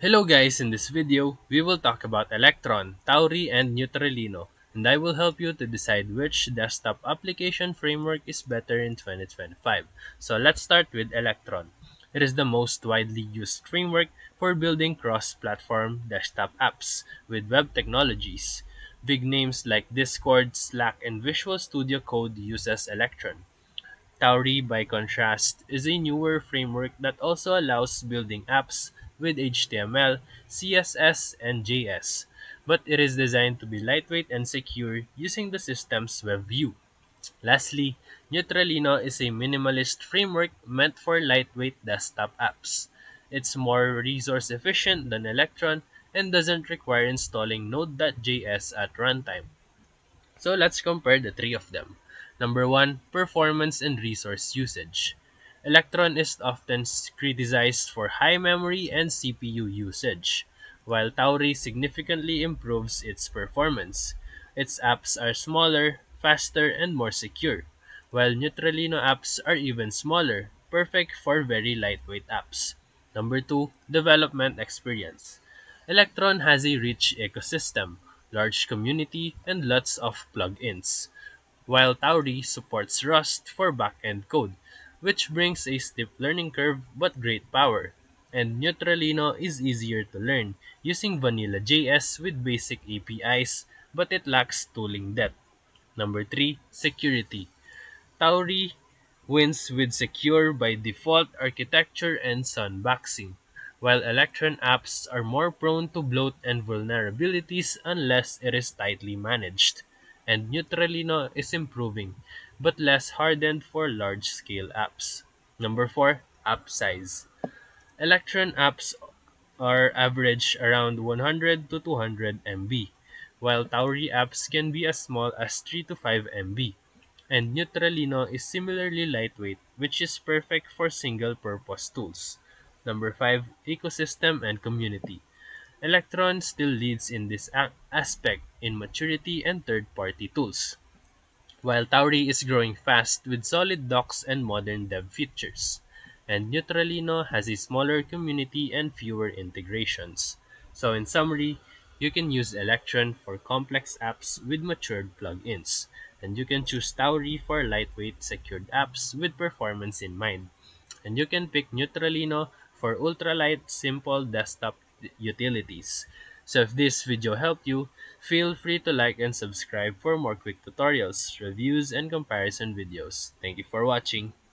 Hello guys, in this video, we will talk about Electron, Tauri, and Neutralino, and I will help you to decide which desktop application framework is better in 2025. So let's start with Electron. It is the most widely used framework for building cross-platform desktop apps with web technologies. Big names like Discord, Slack, and Visual Studio Code uses Electron. Tauri, by contrast, is a newer framework that also allows building apps with HTML, CSS, and JS, but it is designed to be lightweight and secure using the system's web view. Lastly, Neutralino is a minimalist framework meant for lightweight desktop apps. It's more resource efficient than Electron and doesn't require installing Node.js at runtime. So let's compare the three of them. Number one, performance and resource usage. Electron is often criticized for high memory and CPU usage, while Tauri significantly improves its performance. Its apps are smaller, faster, and more secure, while Neutralino apps are even smaller, perfect for very lightweight apps. Number two, development experience. Electron has a rich ecosystem, large community, and lots of plugins, while Tauri supports Rust for backend code, which brings a steep learning curve but great power. And Neutralino is easier to learn, using Vanilla JS with basic APIs, but it lacks tooling depth. Number 3, security. Tauri wins with secure by default architecture and sandboxing, while Electron apps are more prone to bloat and vulnerabilities unless it is tightly managed. And Neutralino is improving, but less hardened for large-scale apps. Number 4, app size. Electron apps are average around 100 to 200 MB, while Tauri apps can be as small as 3 to 5 MB. And Neutralino is similarly lightweight, which is perfect for single-purpose tools. Number 5, ecosystem and community. Electron still leads in this aspect in maturity and third-party tools, while Tauri is growing fast with solid docs and modern dev features, and Neutralino has a smaller community and fewer integrations. So in summary, you can use Electron for complex apps with matured plugins, and you can choose Tauri for lightweight secured apps with performance in mind, and you can pick Neutralino for ultralight simple desktop utilities. So if this video helped you, feel free to like and subscribe for more quick tutorials, reviews, and comparison videos. Thank you for watching.